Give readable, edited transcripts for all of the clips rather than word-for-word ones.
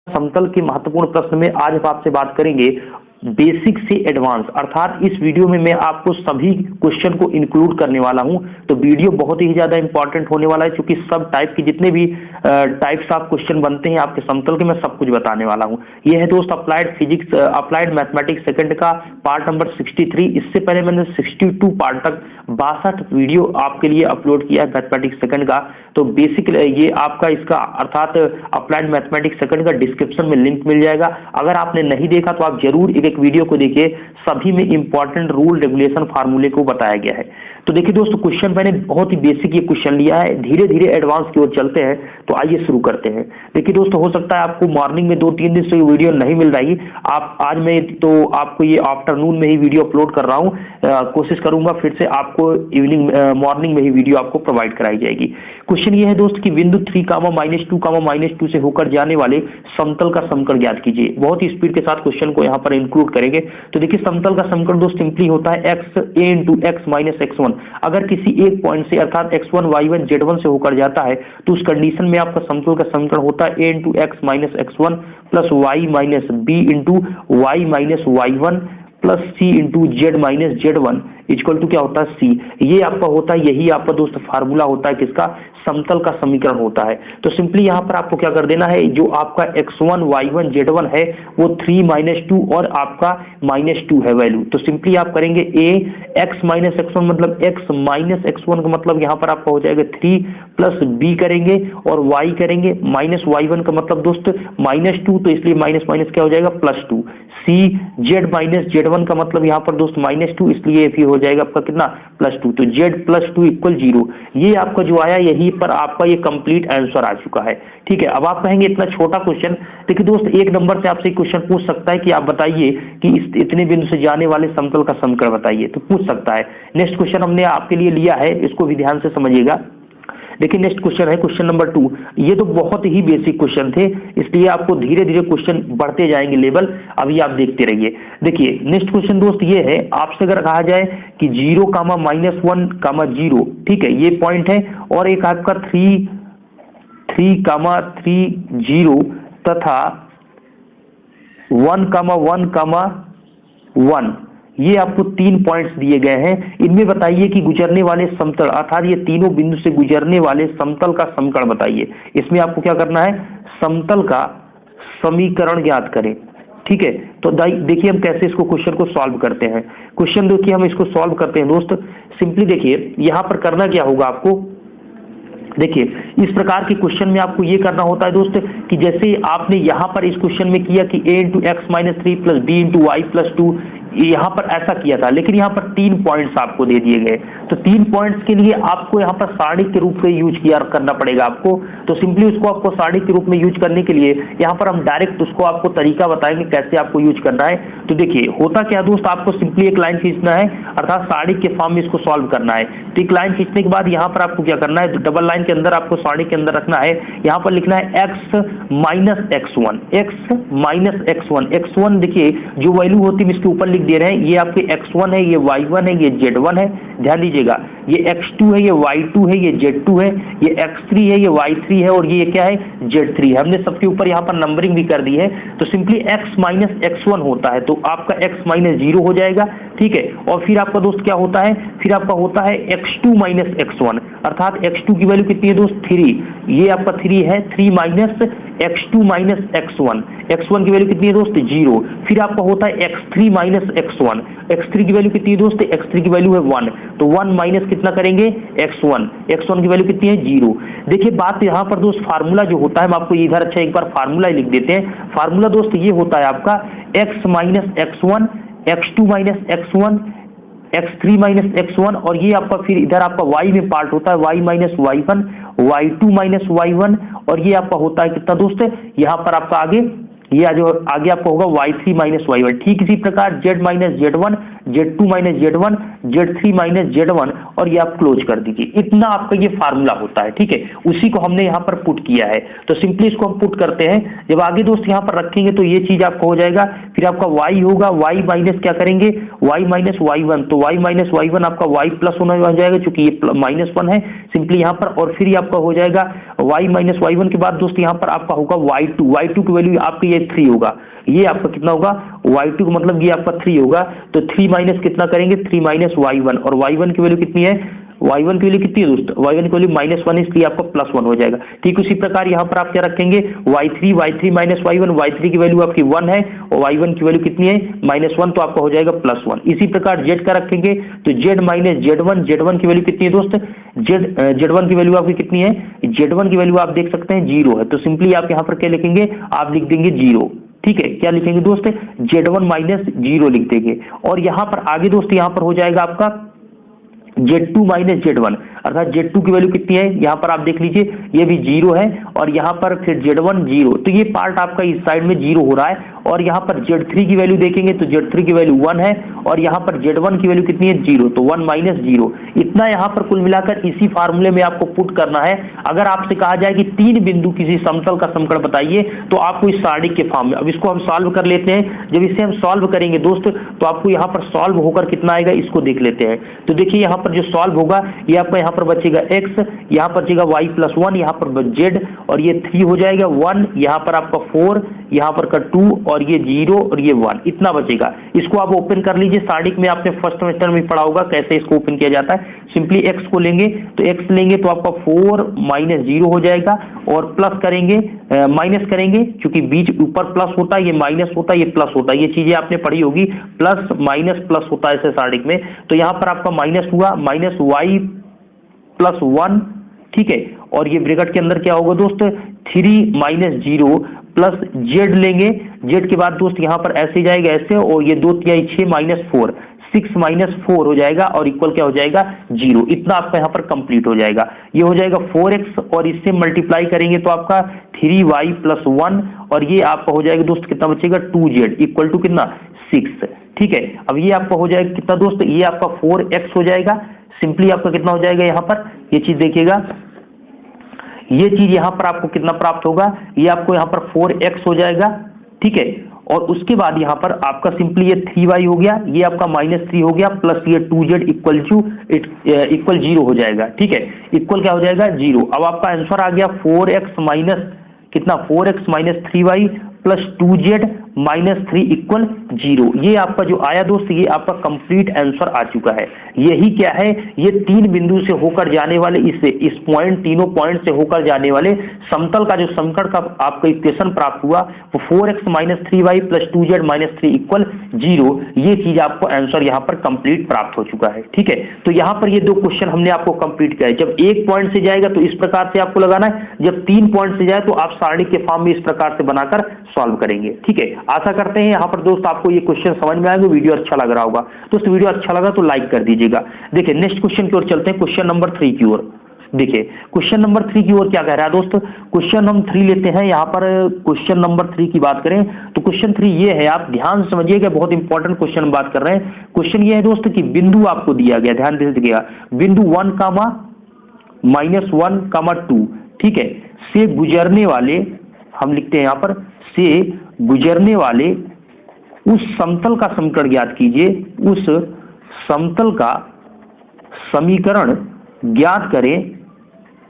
समतल के महत्वपूर्ण प्रश्न में आज हम आपसे बात करेंगे बेसिक से एडवांस, अर्थात इस वीडियो में मैं आपको सभी क्वेश्चन को इंक्लूड करने वाला हूं। तो वीडियो बहुत ही ज्यादा इंपॉर्टेंट होने वाला है, क्योंकि सब टाइप के जितने भी टाइप्स ऑफ क्वेश्चन बनते हैं आपके समतल के, मैं सब कुछ बताने वाला हूं। यह है दोस्त applied physics, applied mathematics second का पार्ट नंबर 63। इससे पहले मैंने 62 पार्ट तक 62 वीडियो आपके लिए अपलोड किया है मैथमेटिक्स सेकंड का। तो बेसिक ये आपका इसका अर्थात अप्लाइड मैथमेटिक्स सेकंड का डिस्क्रिप्शन में लिंक मिल जाएगा। अगर आपने नहीं देखा तो आप जरूर एक वीडियो को देखिए, सभी में इंपॉर्टेंट रूल रेगुलेशन फार्मूले को बताया गया है। तो देखिए दोस्तों, क्वेश्चन मैंने बहुत ही बेसिक ये क्वेश्चन लिया है, धीरे धीरे एडवांस की ओर चलते हैं। तो आइए शुरू करते हैं। देखिए दोस्तों, हो सकता है आपको मॉर्निंग में 2-3 दिन से वीडियो नहीं मिल रही, आप आज मैं तो आपको ये आफ्टरनून में ही वीडियो अपलोड कर रहा हूँ। कोशिश करूंगा फिर से आपको इवनिंग मॉर्निंग में ही वीडियो आपको प्रोवाइड कराई जाएगी। क्वेश्चन ये है दोस्त कि बिंदु 3, -2, -2 से होकर जाने वाले समतल का समीकरण ज्ञात कीजिए। बहुत ही स्पीड के साथ क्वेश्चन को यहाँ पर इंक्लूड करेंगे। तो देखिए, समतल का समीकरण दोस्त सिंपली होता है x a × x - x1। अगर किसी एक पॉइंट से अर्थात x1 y1 z1 से होकर जाता है तो उस कंडीशन में आपका समतल का समीकरण होता है a × x - x1 plus y - b × y - y1 plus c × z - z1 equal to क्या होता है c। ये आपका होता है, यही आपका दोस्त फार्मूला होता है किसका, समतल का समीकरण होता है। तो सिंपली यहाँ पर आपको क्या कर देना है, जो आपका x1 y1 z1 है वो 3 - 2 और आपका -2 है वैल्यू। तो सिंपली आप करेंगे a x - x1 मतलब x - x1 का मतलब यहाँ पर आपका हो जाएगा 3 प्लस b करेंगे और y करेंगे -y1 का मतलब दोस्त -2, तो इसलिए माइनस क्या हो जाएगा +2। c z - z1 का मतलब यहाँ पर दोस्त -2, इसलिए फिर हो जाएगा आपका कितना +2। तो z +2 = 0। ये आपका जो आया, यही पर आपका ये कंप्लीट आंसर आ चुका है। ठीक है, अब आप कहेंगे इतना छोटा क्वेश्चन। देखिए दोस्त, एक नंबर से आपसे क्वेश्चन पूछ सकता है कि आप बताइए कि इतने बिंदु से जाने वाले समतल का समीकरण बताइए, तो पूछ सकता है। नेक्स्ट क्वेश्चन हमने आपके लिए लिया है, इसको भी ध्यान से समझिएगा। देखिए नेक्स्ट क्वेश्चन है क्वेश्चन नंबर 2। ये तो बहुत ही बेसिक क्वेश्चन थे, इसलिए आपको धीरे धीरे क्वेश्चन बढ़ते जाएंगे लेवल, अभी आप देखते रहिए। देखिए नेक्स्ट क्वेश्चन दोस्त ये है, आपसे अगर कहा जाए कि 0, -1, 0, ठीक है, ये पॉइंट है, और एक आपका 3, 0 तथा 1, 1, 1, ये आपको 3 पॉइंट्स दिए गए हैं। इनमें बताइए कि गुजरने वाले समतल, अर्थात ये तीनों बिंदु से गुजरने वाले समतल का समीकरण बताइए। इसमें आपको क्या करना है, समतल का समीकरण ज्ञात करें। ठीक है, तो देखिए हम कैसे इसको क्वेश्चन को सॉल्व करते हैं। क्वेश्चन देखिए हम इसको सॉल्व करते हैं दोस्त। सिंपली देखिए यहाँ पर करना क्या होगा आपको, देखिए इस प्रकार के क्वेश्चन में आपको ये करना होता है दोस्त कि जैसे आपने यहाँ पर इस क्वेश्चन में किया कि a × x - 3 plus b × y + 2, यहाँ पर ऐसा किया था, लेकिन यहाँ पर 3 पॉइंट्स आपको दे दिए गए। तो 3 पॉइंट्स के लिए आपको यहाँ पर सारणी के रूप में यूज करना पड़ेगा आपको। तो सिंपली उसको आपको सारणी के रूप में यूज करने के लिए यहाँ पर हम डायरेक्ट उसको आपको तरीका बताएंगे कैसे आपको यूज करना है। तो देखिए होता क्या दोस्त, आपको सिंपली एक लाइन खींचना है, अर्थात सारणी के फॉर्म में इसको सॉल्व करना है। तो एक लाइन खींचने के बाद यहाँ पर आपको क्या करना है, डबल लाइन के अंदर आपको सारणी के अंदर रखना है, यहाँ पर लिखना है x - x1, x1 देखिए जो वैल्यू होती है इसके ऊपर लिख दे रहे हैं, ये आपके x1 है, ये y1 है, ये z1 है, ध्यान दीजिएगा, ये x2 है, ये y2 है, ये z2 है, ये x3 है, ये y3 है, और ये क्या है z3 है। हमने सबके ऊपर यहाँ पर नंबरिंग भी कर दी है। तो सिंपली x - x1 होता है, तो आपका x - 0 हो जाएगा। ठीक है, और फिर आपका दोस्त क्या होता है, फिर आपका होता है x2 - x1, अर्थात x2 की वैल्यू कितनी है दोस्त 3, ये आपका 3 है, 3 - x2 - x1, x1 की वैल्यू कितनी है दोस्त 0। फिर आपका होता है x3 - x1, x3 की वैल्यू कितनी है दोस्त, x3 की वैल्यू है 1, तो 1 माइनस कितना करेंगे x1 की वैल्यू कितनी है 0। देखिए बात यहाँ पर दोस्त फार्मूला जो होता है, हम आपको इधर अच्छा एक बार फार्मूला लिख देते हैं। फार्मूला दोस्त ये होता है आपका x - x1, x2 - x1, x3 - x1, और ये आपका फिर इधर आपका y में पार्ट होता है y - y1, y2 - y1, और ये आपका होता है कितना दोस्त, यहाँ पर आपका आगे ये जो आगे आपको होगा y3 - y1। ठीक इसी प्रकार z - z1 Z2 minus Z1, Z3 minus Z1 और ये आप क्लोज कर दीजिए। इतना आपका ये फार्मूला होता है, ठीक है। उसी को हमने यहाँ पर पुट किया है, तो सिंपली इसको हम पुट करते हैं। जब आगे दोस्त यहाँ पर रखेंगे तो ये चीज आपको हो जाएगा, फिर आपका y होगा, y माइनस क्या करेंगे, y माइनस y1, तो y माइनस y1 आपका y प्लस होना हो जाएगा क्योंकि ये -1 है सिंपली यहाँ पर, और फिर ये आपका हो जाएगा y माइनस y1 के बाद दोस्त यहाँ पर आपका होगा y2 की वैल्यू आपकी ये 3 होगा, ये आपका कितना होगा y2 का मतलब ये आपका 3 होगा, तो 3 माइनस कितना करेंगे, 3 माइनस y1, और y1 की वैल्यू कितनी है, y1 की वैल्यू कितनी है दोस्त, y1 की वैल्यू -1 इसलिए आपका +1 हो जाएगा। ठीक उसी प्रकार यहाँ पर आप क्या रखेंगे, y3 माइनस y1, y3 की वैल्यू आपकी 1 है और y1 की वैल्यू कितनी है -1, तो आपका हो जाएगा +1। इसी प्रकार z का रखेंगे तो z माइनस z1 की वैल्यू कितनी है दोस्त, z1 की वैल्यू आपकी कितनी है, z1 की वैल्यू आप देख सकते हैं 0 है, तो सिंपली आप यहाँ पर क्या लिखेंगे, आप लिख देंगे 0। ठीक है, क्या लिखेंगे दोस्त, z1 माइनस 0 लिख देंगे, और यहाँ पर आगे दोस्त यहाँ पर हो जाएगा आपका Z2 माइनस Z1, अर्थात Z2 की वैल्यू कितनी है, यहाँ पर आप देख लीजिए ये भी 0 है, और यहाँ पर फिर Z1 0, तो ये पार्ट आपका इस साइड में 0 हो रहा है, और यहाँ पर Z3 की वैल्यू देखेंगे तो Z3 की वैल्यू 1 है, और यहाँ पर Z1 की वैल्यू कितनी है 0, तो 1 माइनस 0, इतना यहाँ पर कुल मिलाकर इसी फार्मूले में आपको पुट करना है। अगर आपसे कहा जाए कि 3 बिंदु किसी समतल का समीकरण बताइए तो आपको इस सारणी के फॉर्म में, अब इसको हम सॉल्व कर लेते हैं। जब इसे हम सॉल्व करेंगे दोस्त तो आपको यहाँ पर सॉल्व होकर कितना आएगा इसको देख लेते हैं। तो देखिए यहाँ पर जो सॉल्व होगा ये आपका यहाँ पर बचेगा x, यहाँ पर बचेगा y प्लस 1, यहाँ पर z, और ये 3 हो जाएगा 1, यहाँ पर आपका 4, यहाँ पर का 2, और ये 0 और ये 1, इतना बचेगा। इसको आप ओपन कर लीजिए, सारणिक में आपने फर्स्ट सेमेस्टर में पढ़ा होगा कैसे इसको ओपन किया जाता है। सिंपली x को लेंगे तो x लेंगे तो आपका 4 माइनस 0 हो जाएगा, और प्लस करेंगे माइनस करेंगे क्योंकि बीच ऊपर प्लस होता है, ये माइनस होता है, ये प्लस होता है, ये चीजें आपने पढ़ी होगी, प्लस माइनस प्लस होता है ऐसे सारणिक में। तो यहाँ पर आपका माइनस हुआ, माइनस y प्लस 1, ठीक है, और ये ब्रैकेट के अंदर क्या होगा दोस्त 3 माइनस 0 प्लस z लेंगे, z के बाद दोस्त यहाँ पर ऐसे जाएगा ऐसे, और ये 2 तिहाई 6 माइनस 4, 6 माइनस 4 हो जाएगा, और इक्वल क्या हो जाएगा 0, इतना आपका यहाँ पर कंप्लीट हो जाएगा। ये हो जाएगा 4x, और इससे मल्टीप्लाई करेंगे तो आपका 3y प्लस 1, और ये आपका हो जाएगा दोस्त कितना बचेगा 2z इक्वल टू कितना 6। ठीक है, अब ये आपका हो जाएगा कितना दोस्त, ये आपका 4x हो जाएगा, सिंपली आपका कितना हो जाएगा यहाँ पर, ये चीज देखिएगा, ये चीज यहाँ पर आपको कितना प्राप्त होगा, ये आपको यहाँ पर 4x हो जाएगा, ठीक है, और उसके बाद यहाँ पर आपका सिंपली ये 3y हो गया, ये आपका -3 हो गया, प्लस ये 2z इक्वल 0 हो जाएगा। ठीक है, इक्वल क्या हो जाएगा 0। अब आपका आंसर आ गया 4x माइनस कितना, 4x minus 3y plus 2z minus 3 equal 0। ये आपका जो आया दोस्त, ये आपका कंप्लीट आंसर आ चुका है। यही क्या है, ये 3 बिंदु से होकर जाने वाले इस पॉइंट, तीनों पॉइंट से होकर जाने वाले समतल का जो समीकरण का आपका इक्वेशन प्राप्त हुआ वो 4x minus 3y plus 2z minus 3 equal 0। ये चीज आपको आंसर यहाँ पर कंप्लीट प्राप्त हो चुका है। ठीक है, तो यहाँ पर ये 2 क्वेश्चन हमने आपको कंप्लीट किया है। जब 1 पॉइंट से जाएगा तो इस प्रकार से आपको लगाना है, जब 3 पॉइंट से जाए तो आप सारणी के फॉर्म में इस प्रकार से बनाकर सॉल्व करेंगे। ठीक है, आशा करते हैं यहाँ पर दोस्त आपको ये क्वेश्चन समझ में आएंगे, वीडियो अच्छा लग रहा होगा। दोस्त वीडियो अच्छा लगा तो लाइक कर दीजिएगा। देखिए नेक्स्ट क्वेश्चन की ओर चलते हैं, क्वेश्चन नंबर 3 की ओर। देखिए क्वेश्चन नंबर 3 की ओर क्या कह रहा है दोस्त, क्वेश्चन हम 3 लेते हैं। यहाँ पर क्वेश्चन नंबर 3 की बात करें तो क्वेश्चन 3 ये है, आप ध्यान से समझिएगा, बहुत इंपॉर्टेंट क्वेश्चन हम बात कर रहे हैं। क्वेश्चन ये है दोस्त कि बिंदु आपको दिया गया, ध्यान दे दीजिएगा, बिंदु 1, -1, 2, ठीक है, से गुजरने वाले, हम लिखते हैं यहाँ पर, से गुजरने वाले उस समतल का समीकरण ज्ञात कीजिए, उस समतल का समीकरण ज्ञात करें।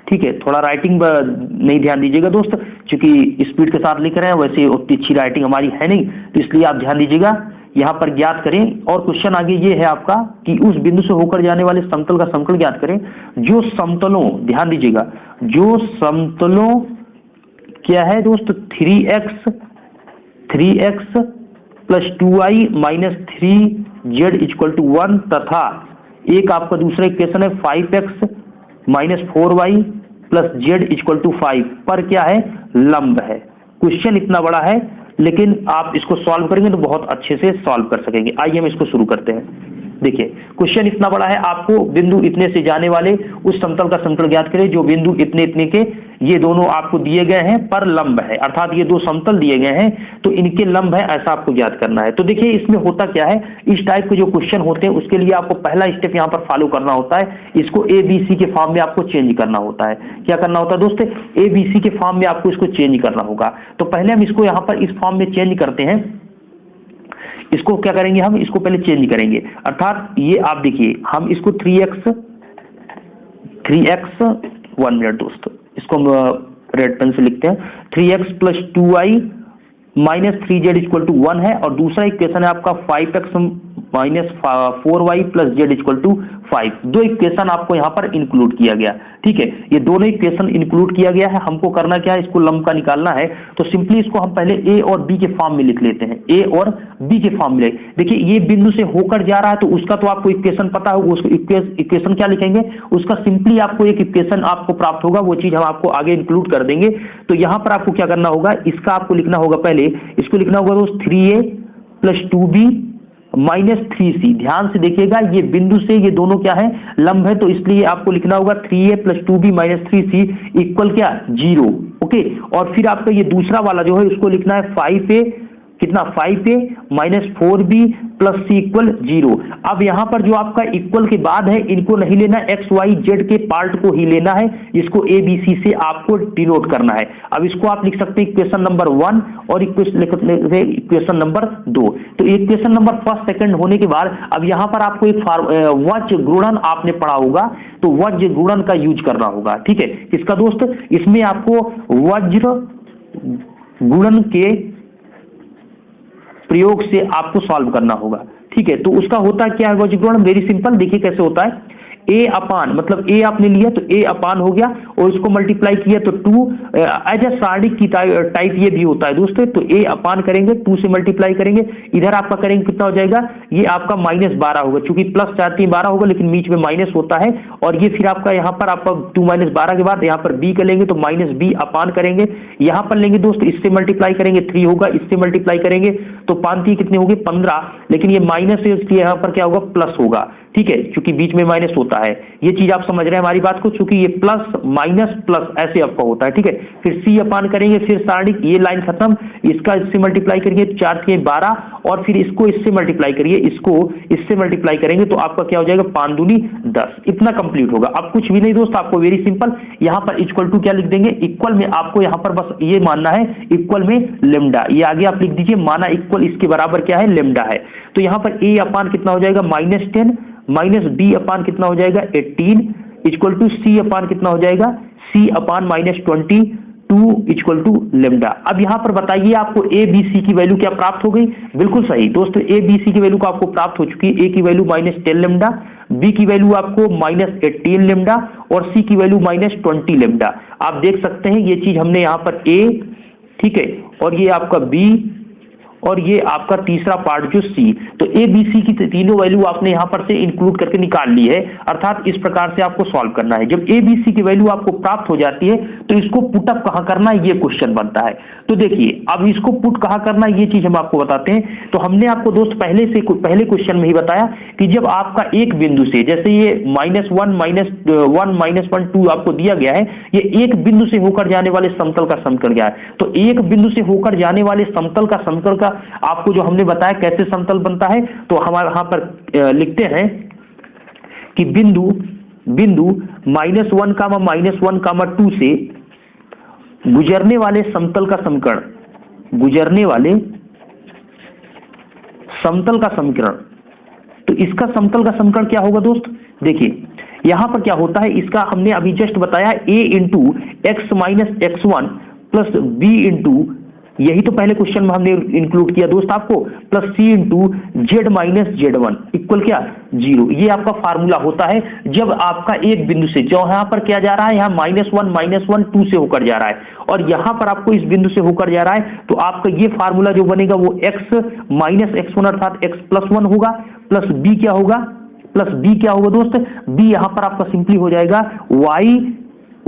ठीक है, थोड़ा राइटिंग नहीं ध्यान दीजिएगा दोस्त, क्योंकि स्पीड के साथ लिख रहे हैं, वैसे उतनी अच्छी राइटिंग हमारी है नहीं, तो इसलिए आप ध्यान दीजिएगा, यहाँ पर ज्ञात करें। और क्वेश्चन आगे ये है आपका कि उस बिंदु से होकर जाने वाले समतल का समीकरण ज्ञात करें जो समतलों, ध्यान दीजिएगा, जो समतलों क्या है दोस्त 3x plus 2y minus 3z equal to 1, तथा एक आपका दूसरा इक्वेशन है 5x minus 4y plus z equal to 5 पर क्या है, लंब है। क्वेश्चन इतना बड़ा है, लेकिन आप इसको सॉल्व करेंगे तो बहुत अच्छे से सॉल्व कर सकेंगे। आइए हम इसको शुरू करते हैं। देखिए क्वेश्चन इतना बड़ा है, आपको बिंदु इतने से जाने वाले उस समतल का समीकरण ज्ञात करें जो बिंदु इतने इतने के ये दोनों आपको दिए गए हैं पर लंब है, अर्थात ये दो समतल दिए गए हैं तो इनके लंब है, ऐसा आपको याद करना है। तो देखिए इसमें होता क्या है, इस टाइप के जो क्वेश्चन होते हैं उसके लिए आपको पहला स्टेप यहाँ पर फॉलो करना होता है, इसको ABC के फॉर्म में आपको चेंज करना होता है। क्या करना होता है दोस्त, ABC के फॉर्म में आपको इसको चेंज करना होगा। तो पहले हम इसको यहाँ पर इस फॉर्म में चेंज करते हैं। इसको क्या करेंगे, हम इसको पहले चेंज करेंगे, अर्थात ये आप देखिए हम इसको 3x 1 मिनट दोस्तों, इसको हम रेड पेन से लिखते हैं, 3x + 2y - 3z = 1 है, और दूसरा इक्वेशन है आपका 5x - 4y + z = 5। दो इक्वेशन आपको यहाँ पर इंक्लूड किया गया, ठीक है, ये दोनों इक्वेशन इंक्लूड किया गया है। हमको करना क्या है, इसको लंब का निकालना है, तो सिंपली इसको हम पहले A और B के फॉर्म में लिख लेते हैं, A और B के फॉर्म में। देखिए ये बिंदु से होकर जा रहा है तो उसका तो आपको इक्वेशन पता होगा, उसको इक्वेशन क्या लिखेंगे, उसका सिंपली आपको एक इक्वेशन आपको प्राप्त होगा, वो चीज हम आपको आगे इंक्लूड कर देंगे। तो यहाँ पर आपको क्या करना होगा, इसका आपको लिखना होगा, पहले इसको लिखना होगा दोस्त 3a + 2b - 3c। ध्यान से देखिएगा ये बिंदु से ये दोनों क्या है, लंब है, तो इसलिए आपको लिखना होगा 3a + 2b - 3c = क्या, 0। ओके, और फिर आपका ये दूसरा वाला जो है उसको लिखना है 5a कितना, 5a - 4b + c = 0। अब यहाँ पर जो आपका इक्वल के बाद है इनको नहीं लेना, x y z के पार्ट को ही लेना है, इसको ABC से आपको डिनोट करना है। अब इसको आप लिख सकते हैं इक्वेशन नंबर 1 और इक्वेशन नंबर 2। तो इक्वेशन नंबर फर्स्ट सेकंड होने के बाद अब यहाँ पर आपको एक वज्र गुणन आपने पढ़ा होगा, तो वज्र गुणन का यूज करना होगा, ठीक है। किसका दोस्त, इसमें आपको वज्र गुणन के प्रयोग से आपको सॉल्व करना होगा, ठीक है। तो उसका होता क्या है वज्र गुणन, वेरी सिंपल, देखिए कैसे होता है। A अपान, मतलब A आपने लिया तो A अपान हो गया, और इसको मल्टीप्लाई किया तो 2 एज ए सारणी की टाइप ये भी होता है दोस्तों। तो A अपान करेंगे, 2 से मल्टीप्लाई करेंगे, इधर आपका करेंगे कितना हो जाएगा, ये आपका -12 होगा, क्योंकि प्लस 4 3 12 होगा लेकिन बीच में माइनस होता है, और ये फिर आपका यहाँ पर आपका 2 - 12 के बाद यहाँ पर B का लेंगे तो -B अपान करेंगे, यहाँ पर लेंगे दोस्त, इससे मल्टीप्लाई करेंगे 3 होगा, इससे मल्टीप्लाई करेंगे तो 5 कितने होंगे 15, लेकिन ये माइनस है इसलिए यहाँ पर क्या होगा, प्लस होगा, ठीक है, क्योंकि बीच में माइनस होता है। ये चीज आप समझ रहे हैं हमारी बात को, क्योंकि ये प्लस माइनस प्लस ऐसे आपका होता है, ठीक है। फिर C अपान करेंगे, फिर सारणी, ये लाइन खत्म, इसका इससे मल्टीप्लाई करिए 4 3 12, और फिर इसको इससे मल्टीप्लाई करिए, इसको इससे मल्टीप्लाई करेंगे तो आपका क्या हो जाएगा, 5 दूनी 10, इतना कंप्लीट होगा। अब कुछ भी नहीं दोस्त, आपको वेरी सिंपल यहाँ पर इक्वल टू क्या लिख देंगे, इक्वल में आपको यहाँ पर बस ये मानना है, इक्वल में लेमडा, ये आगे आप लिख दीजिए, माना इक्वल इसके बराबर क्या है, लेमडा है। तो यहाँ पर A अपान कितना हो जाएगा, -10 - B अपान कितना हो जाएगा, 18 = C अपान कितना हो जाएगा, C अपान -22 = लेमडा। अब यहाँ पर बताइए आपको ABC की वैल्यू क्या प्राप्त हो गई, बिल्कुल सही दोस्तों, ABC की वैल्यू को आपको प्राप्त हो चुकी है। A की वैल्यू -10 लेमडा, B की वैल्यू आपको -18 लेमडा, और C की वैल्यू -20 लेमडा। आप देख सकते हैं ये चीज हमने यहाँ पर A, ठीक है, और ये आपका B, और ये आपका तीसरा पार्ट जो C। तो ABC की तीनों वैल्यू आपने यहाँ पर से इंक्लूड करके निकाल ली है, अर्थात इस प्रकार से आपको सॉल्व करना है। जब ABC की वैल्यू आपको प्राप्त हो जाती है तो इसको पुटअप कहाँ करना है, ये क्वेश्चन बनता है। तो देखिए अब इसको पुट कहाँ करना है, ये चीज हम आपको बताते हैं। तो हमने आपको दोस्त पहले क्वेश्चन में ही बताया कि जब आपका एक बिंदु से, जैसे ये -1 -1 -1 2 आपको दिया गया है, ये एक बिंदु से होकर जाने वाले समतल का समीकरण क्या है। तो एक बिंदु से होकर जाने वाले समतल का समीकरण का आपको जो हमने बताया कैसे समतल बनता है, तो हमारे यहां पर लिखते हैं कि बिंदु -1, -1, 2 से गुजरने वाले समतल का समीकरण, तो इसका समतल का समीकरण क्या होगा दोस्त, देखिए यहां पर क्या होता है, इसका हमने अभी जस्ट बताया A × x - x1 + B × यही तो पहले क्वेश्चन में हमने इंक्लूड किया दोस्त आपको, + C × z - z1 = क्या, 0। ये आपका फार्मूला होता है जब आपका एक बिंदु से, जो यहाँ पर क्या जा रहा है, यहाँ -1 - 2 से होकर जा रहा है, और यहाँ पर आपको इस बिंदु से होकर जा रहा है, तो आपका ये फार्मूला जो बनेगा वो x - x1 अर्थात x + 1 होगा, प्लस B क्या होगा, दोस्त, B यहाँ पर आपका सिंपली हो जाएगा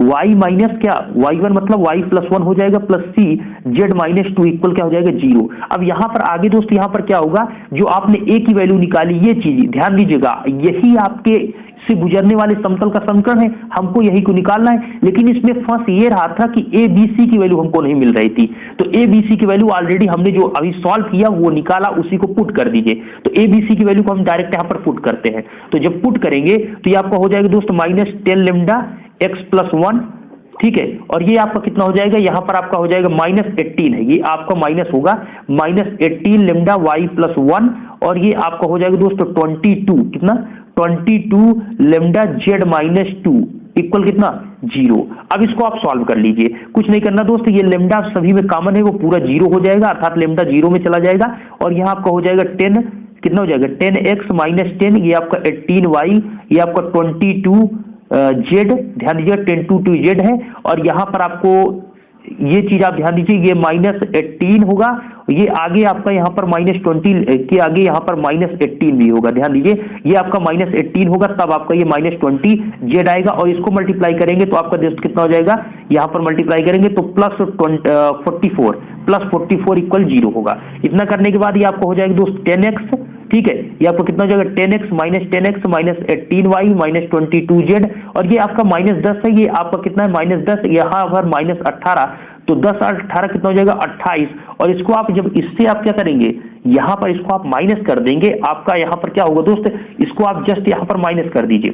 y माइनस क्या, y1 मतलब y + 1 हो जाएगा, प्लस C z - 2 = क्या हो जाएगा, 0। अब यहाँ पर आगे दोस्त यहाँ पर क्या होगा, जो आपने A की वैल्यू निकाली, ये चीज ध्यान दीजिएगा, यही आपके से गुजरने वाले समतल का समीकरण है, हमको यही को निकालना है। लेकिन इसमें फंस ये रहा था कि ए बी सी की वैल्यू हमको नहीं मिल रही थी। तो ए बी सी की वैल्यू ऑलरेडी हमने जो अभी सॉल्व किया वो निकाला, उसी को पुट कर दीजिए। तो ए बी सी की वैल्यू को हम डायरेक्ट यहाँ पर पुट करते हैं। तो जब पुट करेंगे तो ये आपका हो जाएगा दोस्त -10 लेमडा एक्स प्लस 1, ठीक है। और ये आपका कितना हो जाएगा, यहाँ पर आपका हो जाएगा -18 है, ये आपका माइनस होगा -18 लेमडा वाई प्लस 1, और ये आपका हो जाएगा दोस्तों 22, कितना 22 लेमडा जेड माइनस 2 इक्वल कितना 0। अब इसको आप सॉल्व कर लीजिए, कुछ नहीं करना दोस्त, ये लेमडा सभी में कॉमन है, वो पूरा 0 हो जाएगा, अर्थात लेमडा 0 में चला जाएगा। और यहाँ आपका हो जाएगा 10, कितना हो जाएगा 10x माइनस 10, ये आपका 18y, ये आपका 22 जेड, ध्यान दीजिएगा 10 जेड है। और यहाँ पर आपको ये चीज आप ध्यान दीजिए, ये -18 होगा, ये आगे आपका यहाँ पर -20 के आगे यहाँ पर -18 भी होगा, ध्यान दीजिए ये आपका -18 होगा, तब आपका ये -20 जेड आएगा। और इसको मल्टीप्लाई करेंगे तो आपका दोस्त कितना हो जाएगा, यहाँ पर मल्टीप्लाई करेंगे तो +44 इक्वल 0 होगा। इतना करने के बाद ये आपको हो जाएगा दोस्त 10x, ठीक है, ये आपको कितना हो जाएगा 10x minus 18y minus 22z, और ये आपका -10 है, ये आपका कितना है -10, यहाँ पर -18, तो 10 और 18 कितना हो जाएगा 28। और इसको आप जब इससे आप क्या करेंगे, यहाँ पर इसको आप माइनस कर देंगे, आपका यहाँ पर क्या होगा दोस्त, इसको आप जस्ट यहाँ पर माइनस कर दीजिए,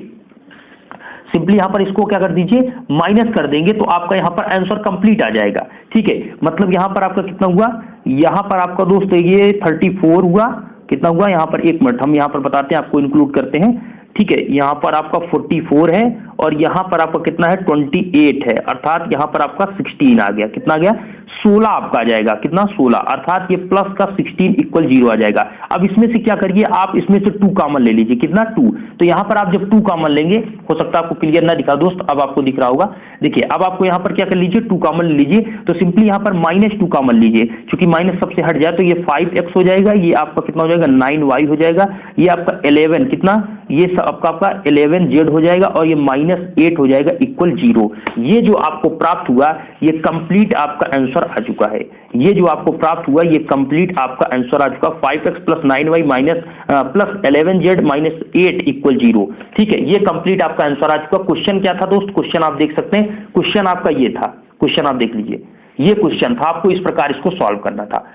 सिंपली यहाँ पर इसको क्या कर दीजिए माइनस कर देंगे, तो आपका यहाँ पर आंसर कंप्लीट आ जाएगा, ठीक है। मतलब यहाँ पर आपका कितना हुआ, यहाँ पर आपका दोस्त ये 34 हुआ, कितना हुआ यहाँ पर, एक मिनट हम यहाँ पर बताते हैं, आपको इंक्लूड करते हैं, ठीक है। यहाँ पर आपका 44 है और यहाँ पर आपका कितना है 28 है, अर्थात यहाँ पर आपका 16 आ गया, कितना आ गया 16 आपका आ जाएगा, कितना 16, अर्थात ये प्लस का 16 इक्वल 0 आ जाएगा। अब इसमें से क्या करिए आप, इसमें से 2 कॉमन ले लीजिए, कितना 2, तो यहाँ पर आप जब 2 कॉमन लेंगे, हो सकता है आपको क्लियर ना दिखा दोस्त, अब आपको दिख रहा होगा, देखिए अब आपको यहाँ पर क्या कर लीजिए 2 कॉमन ले लीजिए, तो सिंपली यहाँ पर -2 कॉमन लीजिए, क्योंकि माइनस सबसे हट जाए तो ये 5x हो जाएगा, ये आपका कितना हो जाएगा 9y हो जाएगा, ये आपका 11 कितना, ये आपका 11z हो जाएगा, और ये -8 हो जाएगा इक्वल 0। ये जो आपको प्राप्त हुआ ये कंप्लीट आपका आंसर आ चुका है, ये जो आपको प्राप्त हुआ ये कंप्लीट आपका आंसर आ चुका, 5x plus 9y minus plus 11z minus 8 equal 0, ठीक है। ये कंप्लीट आपका आंसर आ चुका। क्वेश्चन क्या था दोस्त, क्वेश्चन आप देख सकते हैं, क्वेश्चन आपका ये था, क्वेश्चन आप देख लीजिए, ये क्वेश्चन था, आपको इस प्रकार इसको सॉल्व करना था।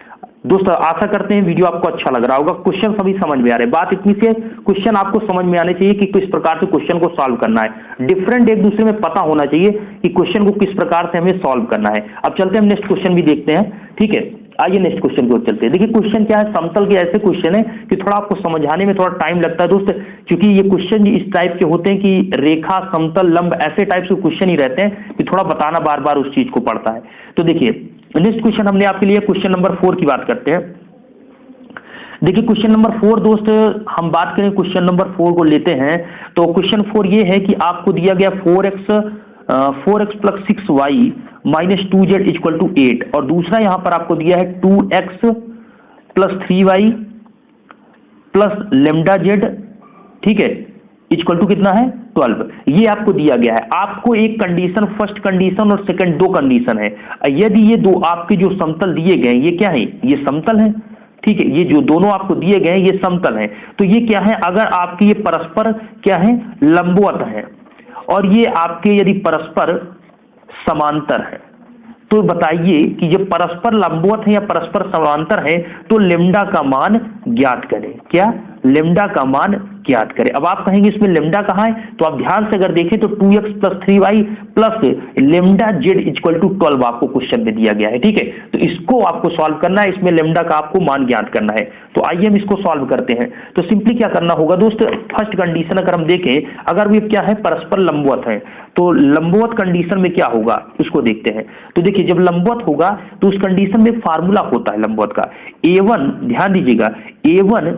दोस्तों आशा करते हैं वीडियो आपको अच्छा लग रहा होगा, क्वेश्चन सभी समझ में आ रहे हैं, बात इतनी सी है क्वेश्चन आपको समझ में आने चाहिए कि किस प्रकार से क्वेश्चन को सॉल्व करना है, डिफरेंट एक दूसरे में पता होना चाहिए कि क्वेश्चन को किस प्रकार से हमें सॉल्व करना है। अब चलते हैं हम नेक्स्ट क्वेश्चन भी देखते हैं, ठीक है, आइए नेक्स्ट क्वेश्चन की ओर चलते हैं। देखिए क्वेश्चन क्या है, समतल के ऐसे क्वेश्चन है कि थोड़ा आपको समझाने में थोड़ा टाइम लगता है दोस्त, क्योंकि ये क्वेश्चन इस टाइप के होते हैं कि रेखा समतल लंब ऐसे टाइप के क्वेश्चन ही रहते हैं कि थोड़ा बताना बार बार उस चीज को पड़ता है। तो देखिए नेक्स्ट क्वेश्चन हमने आपके लिए क्वेश्चन नंबर 4 की बात करते हैं। देखिए क्वेश्चन नंबर 4 दोस्त, हम बात करें क्वेश्चन नंबर 4 को लेते हैं, तो क्वेश्चन 4 ये है कि आपको दिया गया 4x plus 6y minus 2z equal to 8, और दूसरा यहाँ पर आपको दिया है 2x plus 3y plus lambda Z, ठीक है, इक्वल टू कितना है 12, ये आपको दिया गया है। आपको एक कंडीशन, फर्स्ट कंडीशन और सेकंड, 2 कंडीशन है। यदि ये दो आपके जो समतल दिए गए ये क्या है, ये समतल है, ठीक है, ये जो दोनों आपको दिए गए ये समतल है, तो ये क्या है, अगर आपके ये परस्पर क्या है लंबवत है, और ये आपके यदि परस्पर समांतर है, तो बताइए कि जब परस्पर लंबवत है या परस्पर समांतर है तो लेमडा का मान ज्ञात करें। क्या, लेमडा का मान ज्ञात करें। अब आप कहेंगे इसमें लेमडा कहाँ है, तो आप ध्यान से अगर देखें तो 2x plus 3y plus lambda z equal to 12 आपको क्वेश्चन में दिया गया है, ठीक है। तो इसको आपको सॉल्व करना है, इसमें लेमडा का आपको मान ज्ञात करना है। तो आइए हम इसको सॉल्व करते हैं। तो सिंपली क्या करना होगा दोस्त, फर्स्ट कंडीशन अगर हम देखें, अगर ये क्या है परस्पर लंबवत है, तो लंबवत कंडीशन में क्या होगा उसको देखते हैं। तो देखिए जब लंबवत होगा तो उस कंडीशन में फार्मूला होता है लंबवत का, A1, ध्यान दीजिएगा, A1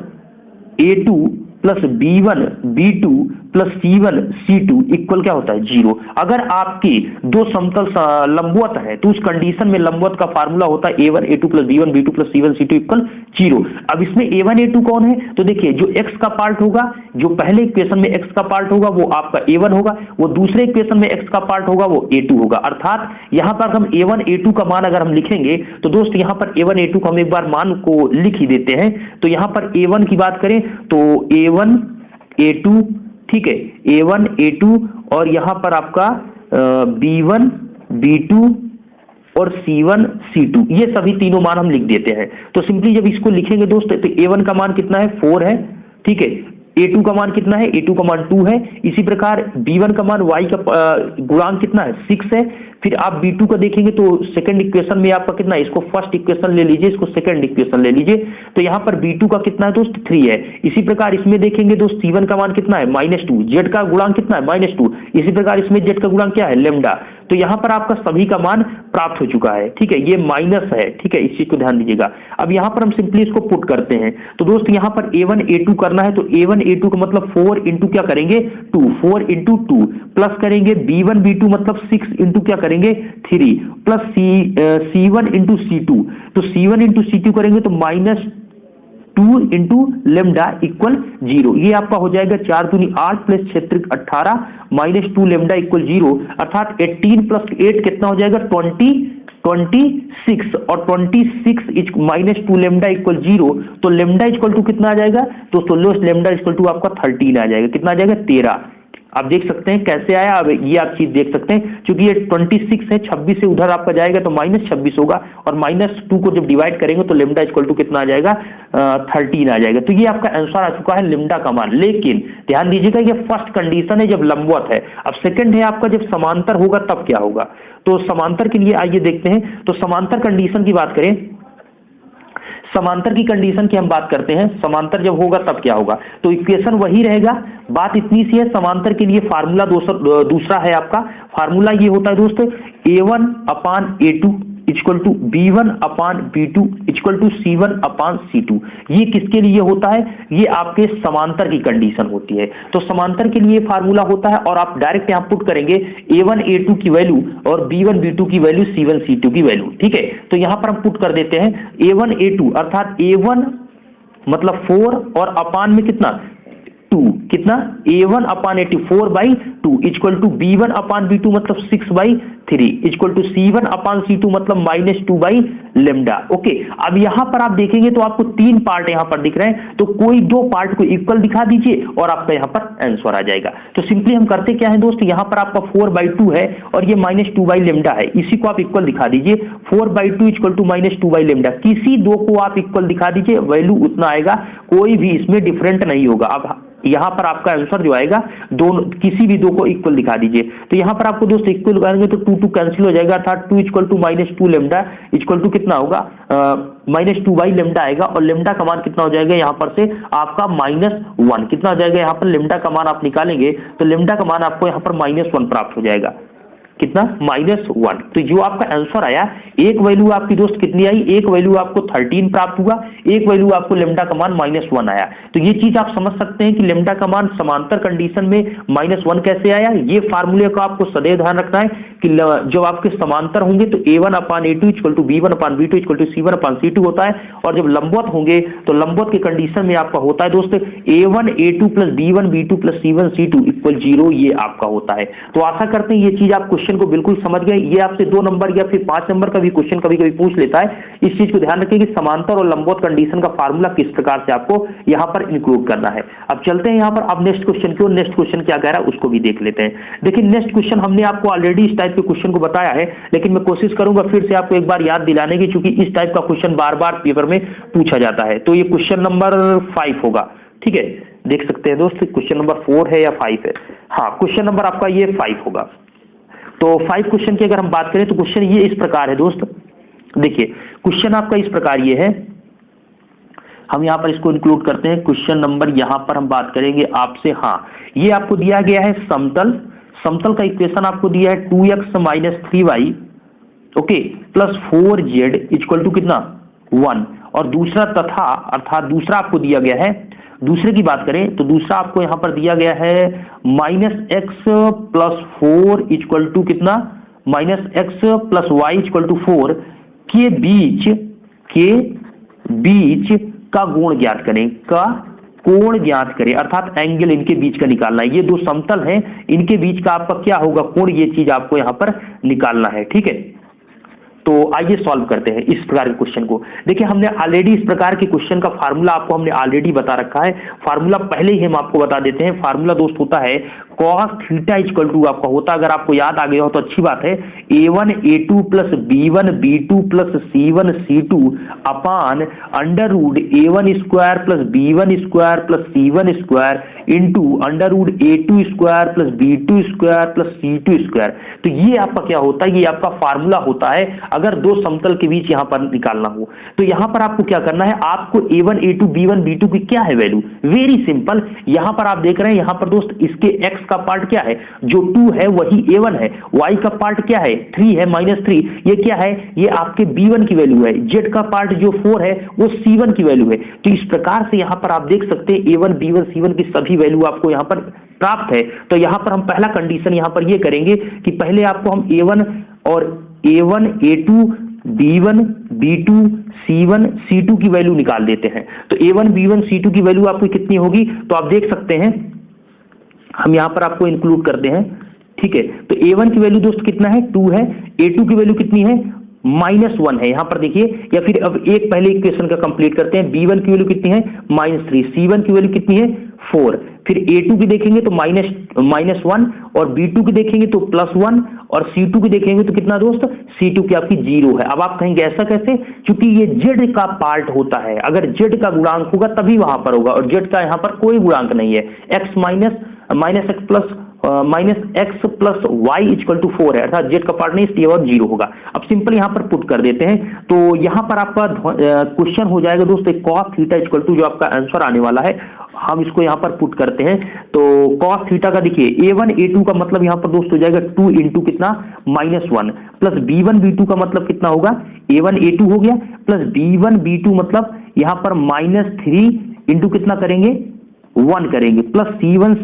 A2 plus B1 B2 plus C1 C2 equal क्या होता है 0। अगर आपके दो समतल लंबवत है तो उस कंडीशन में लंबवत का फार्मूला होता है A1 A2 plus B1 B2 plus C1 C2 equal 0। अब इसमें A1 A2 कौन है, तो देखिए जो x का पार्ट होगा, जो पहले इक्वेशन में x का पार्ट होगा वो आपका A1 होगा, वो दूसरे इक्वेशन में x का पार्ट होगा वो A2 होगा। अर्थात यहाँ पर हम A1 A2 का मान अगर हम लिखेंगे तो दोस्त यहाँ पर A1 A2 को हम एक बार मान को लिख ही देते हैं। तो यहाँ पर A1 की बात करें तो A1 A2, ठीक है, A1 A2 और यहाँ पर आपका B1 B2 और C1 C2, ये सभी तीनों मान हम लिख देते हैं। तो सिंपली जब इसको लिखेंगे दोस्त तो A1 का मान कितना है 4 है, ठीक है, A2 का मान कितना है, A2 का मान 2 है, इसी प्रकार B1 का मान Y का गुणांक कितना है 6 है। फिर आप B2 का देखेंगे तो सेकंड इक्वेशन में आपका कितना है, इसको फर्स्ट इक्वेशन ले लीजिए, इसको सेकंड इक्वेशन ले लीजिए, तो यहाँ पर B2 का कितना है दोस्त 3 है। इसी प्रकार इसमें देखेंगे दोस्त C1 का मान कितना है -2, Z का गुणांक कितना है -2, इसी प्रकार इसमें Z का गुणांक क्या है लैम्डा। तो यहाँ पर आपका सभी का मान प्राप्त हो चुका है, ठीक है, ये माइनस है, ठीक है, इस चीज को ध्यान दीजिएगा। अब यहाँ पर हम सिंपली इसको पुट करते हैं, तो दोस्त यहाँ पर A1 A2 करना है, तो A1 A2 का मतलब 4 इंटू क्या करेंगे 2, 4 इंटू 2 प्लस करेंगे B1 B2 मतलब 6 इंटू क्या करेंगे 3 प्लस C1 इंटू C2, तो C1 इंटू C2 करेंगे तो -2 इंटू लेमडा इक्वल 0, ये आपका हो जाएगा 4 दूनी 8 प्लस 6 18 -2 लेमडा इक्वल 0, अर्थात 18 प्लस 8 कितना हो जाएगा 26 और 26 -2 लेमडा इक्वल 0, तो लेमडा इक्वल टू कितना आ जाएगा दोस्तों, लेमडा इक्वल टू आपका 13 आ जाएगा, कितना आ जाएगा 13। आप देख सकते हैं कैसे आया, अब ये आप चीज देख सकते हैं, क्योंकि ये 26 है, 26 से उधर आपका जाएगा तो -26 होगा, और -2 को जब डिवाइड करेंगे तो लेमडा इक्वल टू कितना आ जाएगा 13 आ जाएगा। तो ये आपका आंसर आ चुका है लेमडा का मान। लेकिन ध्यान दीजिएगा ये फर्स्ट कंडीशन है जब लंबवत है, अब सेकंड है आपका जब समांतर होगा तब क्या होगा। तो समांतर के लिए आइए देखते हैं, तो समांतर कंडीशन की बात करें, समांतर की कंडीशन की हम बात करते हैं, समांतर जब होगा तब क्या होगा, तो इक्वेशन वही रहेगा, बात इतनी सी है। समांतर के लिए फार्मूला दूसरा है आपका, फार्मूला ये होता है दोस्त A1 upon A2 equal to B1 upon B2 equal to C1 upon C2। ये किसके लिए होता है, ये आपके समांतर की कंडीशन होती है। तो समांतर के लिए फार्मूला होता है, और आप डायरेक्ट यहां पुट करेंगे A1 A2 की वैल्यू और B1 B2 की वैल्यू C1 C2 की वैल्यू, ठीक है। तो यहां पर हम पुट कर देते हैं A1 A2 अर्थात A1 मतलब 4 और अपान में कितना 2, कितना A1 upon A2 4/2 equal to B1 upon B2 मतलब 6/3 equal to C1 upon C2 मतलब -2 लेमडा। ओके, अब यहां पर आप देखेंगे तो आपको 3 पार्ट यहां पर दिख रहे हैं, तो कोई 2 पार्ट को इक्वल दिखा दीजिए और आपका यहां पर आंसर आ जाएगा। तो सिंपली हम करते क्या है दोस्त, यहां पर आपका 4/2 है और ये -2 लेमडा है, इसी को आप इक्वल दिखा दीजिए, 4/2 इक्वल टू -2 लेमडा, किसी 2 को आप इक्वल दिखा दीजिए, वैल्यू उतना आएगा, कोई भी इसमें डिफरेंट नहीं होगा। अब यहां पर आपका आंसर जो आएगा दोनों किसी भी 2 को इक्वल दिखा दीजिए, तो यहां पर आपको दोस्त इक्वल लगाएंगे तो 2 कैंसिल हो जाएगा, अर्थात 2 equal to -2 lambda equal to कितना होगा -2 लेमडा आएगा, और लेमडा का मान कितना हो जाएगा यहां पर से आपका -1, कितना हो जाएगा यहां पर लेमडा का मान आप निकालेंगे तो लेमडा का मान आपको यहां पर -1 प्राप्त हो जाएगा, कितना -1। तो जो आपका आंसर आया, एक वैल्यू आपकी दोस्त कितनी आई, एक वैल्यू आपको 13 प्राप्त हुआ, एक वैल्यू आपको लेमडा का मान -1 आया। तो ये चीज आप समझ सकते हैं कि लेमडा का मान समांतर कंडीशन में -1 कैसे आया। ये फार्मूले को आपको सदैव ध्यान रखना है कि जब आपके समांतर होंगे तो A1 upon A2 equal to B1 upon B2 equal to C1 upon C2 होता है, और जब लंबवत होंगे तो लंबवत के कंडीशन में आपका होता है दोस्त A1 A2 plus B1 B2 plus C1 C2 equal 0, ये आपका होता है। तो आशा करते हैं ये चीज आप क्वेश्चन को बिल्कुल समझ गए। ये आपसे 2 नंबर या फिर 5 नंबर का भी क्वेश्चन कभी कभी पूछ लेता है, इस चीज को ध्यान रखें कि समांतर और लंबवत कंडीशन का फार्मूला किस प्रकार से आपको यहां पर इंक्लूड करना है। अब चलते हैं यहां पर, अब नेक्स्ट क्वेश्चन की ओर, नेक्स्ट क्वेश्चन क्या कह रहा है उसको भी देख लेते हैं। देखिए नेक्स्ट क्वेश्चन हमने आपको ऑलरेडी इस टाइप के क्वेश्चन को बताया है, लेकिन मैं कोशिश करूंगा फिर से आपको एक बार याद दिलाने की, क्योंकि इस टाइप का क्वेश्चन बार बार पेपर में पूछा जाता है। तो ये क्वेश्चन नंबर 5 होगा, ठीक है, देख सकते हैं दोस्त क्वेश्चन नंबर 4 है या 5 है, हाँ क्वेश्चन नंबर आपका ये 5 होगा। तो 5 क्वेश्चन की अगर हम बात करें तो क्वेश्चन ये इस प्रकार है दोस्त, देखिए क्वेश्चन आपका इस प्रकार ये है, हम यहां पर इसको इंक्लूड करते हैं। क्वेश्चन नंबर यहां पर हम बात करेंगे आपसे, हाँ ये आपको दिया गया है समतल, समतल का इक्वेशन आपको दिया है 2x - 3y okay plus 4z equal to कितना 1, और दूसरा तथा अर्थात दूसरा आपको दिया गया है, दूसरे की बात करें तो दूसरा आपको यहां पर दिया गया है -x + 4 इक्वल टू कितना -x + y इक्वल टू 4 के बीच का कोण ज्ञात करें, का कोण ज्ञात करें, अर्थात एंगल इनके बीच का निकालना है। ये 2 समतल हैं, इनके बीच का आपका क्या होगा कोण, ये चीज आपको यहां पर निकालना है, ठीक है। तो आइए सॉल्व करते हैं इस प्रकार के क्वेश्चन को। देखिए हमने ऑलरेडी इस प्रकार के क्वेश्चन का फार्मूला आपको हमने ऑलरेडी बता रखा है। फार्मूला पहले ही हम आपको बता देते हैं। फार्मूला दोस्त होता है cos थीटा इक्वल टू आपका होता, अगर आपको याद आ गया हो तो अच्छी बात है, a1 a2 plus b1 b2 plus c1 c2 upon under root a1 square plus b1 square plus c1 square into under root a2 square plus b2 square plus c2 square. तो ये आपका क्या होता है, ये आपका फार्मूला होता है अगर दो समतल के बीच यहां पर निकालना हो। तो यहां पर आपको क्या करना है, आपको a1 a2 b1 b2 की क्या है वैल्यू, वेरी सिंपल। यहां पर आप देख रहे हैं यहां पर दोस्त इसके x का पार्ट क्या है, जो 2 है वही a1 है, y का पार्ट क्या है 3 है -3, ये क्या है, ये आपके b1 की वैल्यू है, z का पार्ट जो 4 है वो c1 की वैल्यू है। तो इस प्रकार से यहां पर आप देख सकते हैं a1 b1 c1 की सभी वैल्यू आपको यहां पर प्राप्त है। तो यहां पर हम पहला कंडीशन यहां पर ये करेंगे कि पहले आपको हम a1 और a1 a2 b1 b2 c1 c2 की वैल्यू निकाल देते हैं। तो a1 b1 c2 की वैल्यू आपको कितनी होगी, तो आप देख सकते हैं हम यहां पर आपको इंक्लूड करते हैं, ठीक है। तो a1 की वैल्यू दोस्त कितना है 2 है, a2 की वैल्यू कितनी है -1 है यहां पर देखिए, या फिर अब एक पहले इक्वेशन का कंप्लीट करते हैं। b1 की वैल्यू कितनी है -3, c1 की वैल्यू कितनी है 4, फिर a2 की देखेंगे तो -1 और b2 की देखेंगे तो +1 और c2 की देखेंगे तो कितना दोस्त, c2 की आपकी 0 है। अब आप कहेंगे ऐसा कैसे, क्योंकि ये z का पार्ट होता है, अगर z का गुणांक होगा तभी वहां पर होगा, और z का यहां पर कोई गुणांक नहीं है। x x plus y equal to 4 है, अर्थात z का पार्ट नहीं, इसलिए और 0 होगा। अब सिंपल यहां पर पुट कर देते हैं, तो यहां पर आपका क्वेश्चन हो जाएगा दोस्त cos थीटा इक्वल टू जो आपका आंसर आने वाला है, हम इसको यहां पर पुट करते हैं। तो cos थीटा का देखिए a1 a2 का मतलब यहां पर दोस्त हो जाएगा 2 इंटू कितना -1 प्लस b1 b2 का मतलब कितना होगा, a1 a2 हो गया प्लस b1 b2 मतलब यहां पर -3 इंटू कितना करेंगे 1 करेंगे, प्लस c1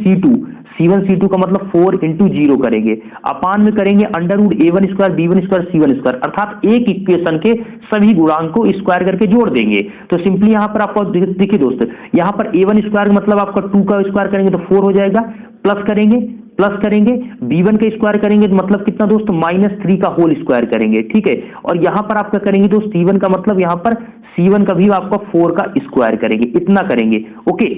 c2 का मतलब 4 इंटू 0 करेंगे, अपान में करेंगे under root a1 square b1 square c1 square, अर्थात एक इक्वेशन के सभी गुणांक को स्क्वायर करके जोड़ देंगे। तो सिंपली यहां पर आपको देखिए दोस्त, यहां पर a1 स्क्वायर मतलब आपका 2 का स्क्वायर करेंगे तो 4 हो जाएगा, प्लस करेंगे b1 का स्क्वायर करेंगे तो मतलब कितना दोस्त -3 का होल स्क्वायर करेंगे, ठीक है। और यहां पर आपका करेंगे दोस्त c1 का मतलब यहां पर c1 का भी आपका 4 का स्क्वायर करेंगे, इतना करेंगे, ओके।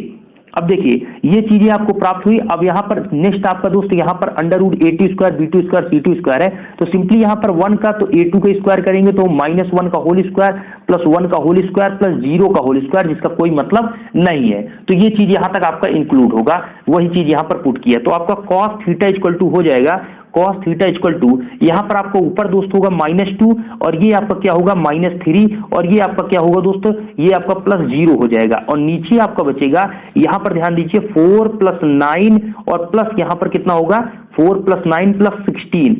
अब देखिए ये चीजें आपको प्राप्त हुई। अब यहां पर नेक्स्ट आपका दोस्त यहां पर under root a2 square b2 square c2 square है, तो सिंपली यहां पर 1 का तो a2 का स्क्वायर करेंगे तो -1 का होल स्क्वायर प्लस 1 का होल स्क्वायर प्लस 0 का होल स्क्वायर, जिसका कोई मतलब नहीं है। तो ये चीज यहां तक आपका इंक्लूड होगा, वही चीज यहां पर पुट किया। तो आपका cos थीटा इक्वल टू हो जाएगा cos थीटा इक्वल टू, यहां पर आपको ऊपर दोस्त होगा -2 और ये आपका क्या होगा -3 और ये आपका क्या होगा दोस्त, ये आपका +0 हो जाएगा, और नीचे आपका बचेगा यहां पर ध्यान दीजिए 4 + 9 और प्लस यहां पर कितना होगा 4 + 9 + 16,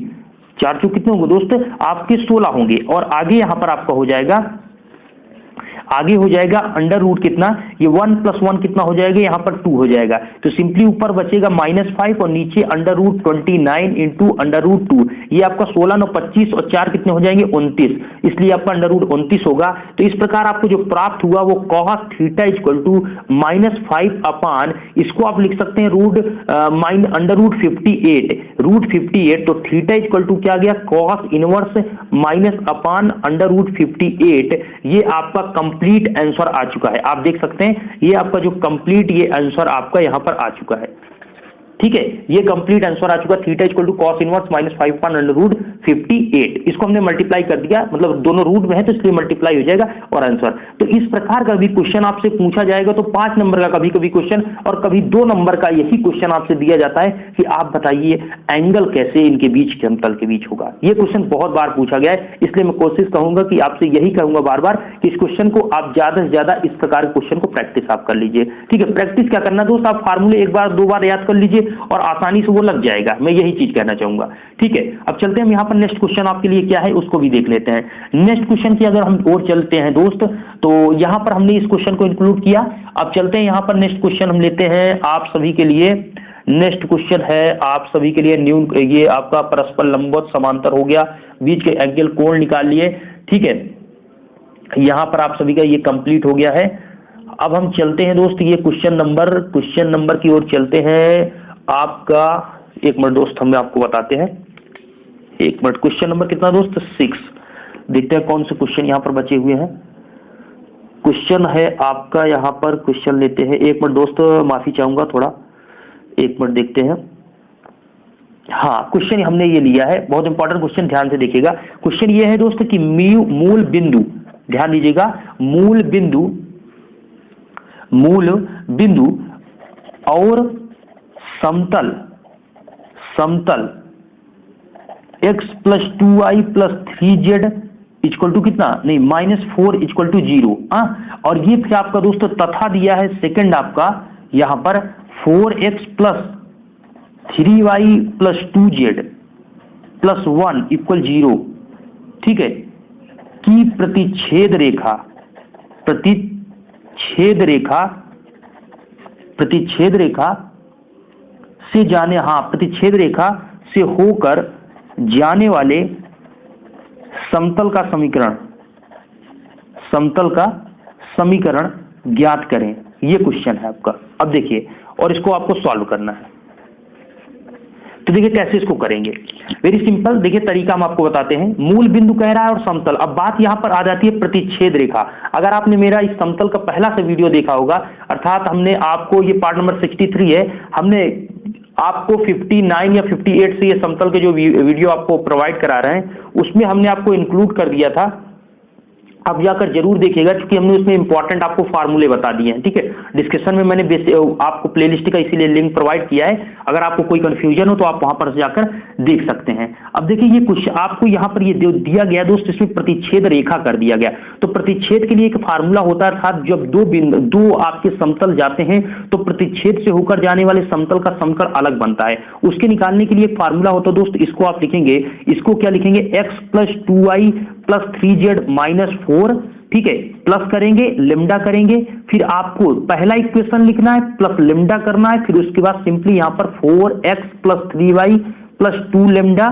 4 चौक कितने होंगे दोस्त आपके 16 होंगे। और आगे यहां पर आपका हो जाएगा अंडर रूट कितना, ये 1 + 1 कितना हो जाएगा यहां पर 2 हो जाएगा। तो सिंपली ऊपर बचेगा -5 और नीचे under root 29 into under root 2, ये आपका 16 9 25 और 4 कितने हो जाएंगे 29, इसलिए आपका अंडर रूट 29 होगा। तो इस प्रकार आपको जो प्राप्त हुआ वो cos थीटा इक्वल टू -5 अपान, इसको आप लिख सकते हैं अंडर रूट 58, तो थीटा इक्वल टू क्या गया cos inverse minus upon under root 58, ये आपका कंप्लीट आंसर आ चुका है। आप देख सकते हैं ये आपका जो कंप्लीट ये आंसर आपका यहां पर आ चुका है, ठीक है, ये कंप्लीट आंसर आ चुका। Theta equal to cos inverse -5 upon under root 58, इसको हमने मल्टीप्लाई कर दिया, मतलब दोनों रूट में है तो इसलिए मल्टीप्लाई हो जाएगा और आंसर। तो इस प्रकार का भी क्वेश्चन आपसे पूछा जाएगा, तो 5 नंबर का कभी कभी क्वेश्चन और कभी 2 नंबर का यही क्वेश्चन आपसे दिया जाता है कि आप बताइए एंगल कैसे इनके बीच समतल के बीच होगा। ये क्वेश्चन बहुत बार पूछा गया है, इसलिए मैं कोशिश कहूंगा कि आपसे यही कहूंगा बार बार कि इस क्वेश्चन को आप ज्यादा से ज्यादा इस प्रकार के क्वेश्चन को प्रैक्टिस आप कर लीजिए, ठीक है। प्रैक्टिस क्या करना दोस्त, आप फार्मूले 1 बार 2 बार याद कर लीजिए और आसानी से वो लग जाएगा, मैं यही चीज कहना चाहूंगा, ठीक है। अब चलते हैं हम यहाँ पर नेक्स्ट क्वेश्चन आपके लिए क्या है उसको भी देख लेते हैं। नेक्स्ट क्वेश्चन की अगर हम और चलते हैं दोस्त, तो यहाँ पर हमने इस क्वेश्चन को इंक्लूड किया। अब चलते हैं यहाँ पर नेक्स्ट क्वेश्चन हम लेते हैं आप सभी के लिए। नेक्स्ट क्वेश्चन है आप सभी के लिए न्यू, ये आपका परस्पर लंबवत समांतर हो गया, बीच के एंगल कोण निकाल लिए, ठीक है। यहाँ पर आप सभी का ये कंप्लीट हो गया है। अब हम चलते हैं दोस्त ये क्वेश्चन नंबर की ओर चलते हैं आपका। 1 मिनट दोस्त, हम आपको बताते हैं, 1 मिनट। क्वेश्चन नंबर कितना दोस्त 6। देखते हैं कौन से क्वेश्चन यहाँ पर बचे हुए हैं। क्वेश्चन है आपका यहाँ पर, क्वेश्चन लेते हैं। एक मिनट दोस्त, माफी चाहूंगा थोड़ा, एक मिनट देखते हैं। हाँ, क्वेश्चन हमने ये लिया है, बहुत इंपॉर्टेंट क्वेश्चन, ध्यान से देखिएगा। क्वेश्चन ये है दोस्त कि मूल बिंदु, ध्यान दीजिएगा, मूल बिंदु और समतल x plus 2y plus 3z equal to कितना, नहीं -4 इक्वल टू 0। और ये फिर आपका दोस्तों तथा दिया है सेकंड आपका यहां पर 4x plus 3y plus 2z plus 1 equal 0, ठीक है, की प्रतिच्छेद रेखा से जाने, हाँ, प्रतिच्छेद रेखा से होकर जाने वाले समतल का समीकरण ज्ञात करें। ये क्वेश्चन है आपका। अब देखिए, और इसको आपको सॉल्व करना है। तो देखिए कैसे इसको करेंगे, वेरी सिंपल। देखिए तरीका हम आपको बताते हैं। मूल बिंदु कह रहा है और समतल। अब बात यहां पर आ जाती है प्रतिच्छेद रेखा। अगर आपने मेरा इस समतल का पहला सा वीडियो देखा होगा, अर्थात हमने आपको, ये पार्ट नंबर 63 है, हमने आपको 59 या 58 से ये समतल के जो वीडियो आपको प्रोवाइड करा रहे हैं उसमें हमने आपको इंक्लूड कर दिया था। अब जाकर जरूर देखिएगा, क्योंकि हमने उसमें इंपॉर्टेंट आपको फार्मूले बता दिए हैं, ठीक है। डिस्क्रिप्शन में मैंने आपको प्लेलिस्ट का इसीलिए लिंक प्रोवाइड किया है, अगर आपको कोई कंफ्यूजन हो तो आप वहां पर जाकर देख सकते हैं। अब देखिए ये कुछ आपको यहाँ पर ये दिया गया दोस्त, इसमें प्रतिच्छेद रेखा कर दिया गया। तो प्रतिच्छेद के लिए एक फार्मूला होता है, अर्थात जब दो आपके समतल जाते हैं तो प्रतिच्छेद से होकर जाने वाले समतल का समीकरण अलग बनता है। उसके निकालने के लिए एक फार्मूला होता है दोस्त, इसको आप लिखेंगे, इसको क्या लिखेंगे, x plus 2y plus 3z minus 4, ठीक है, प्लस करेंगे, लेमडा करेंगे, फिर आपको पहला इक्वेशन लिखना है, प्लस लेमडा करना है, फिर उसके बाद सिंपली यहां पर 4x plus 3y plus 2 lambda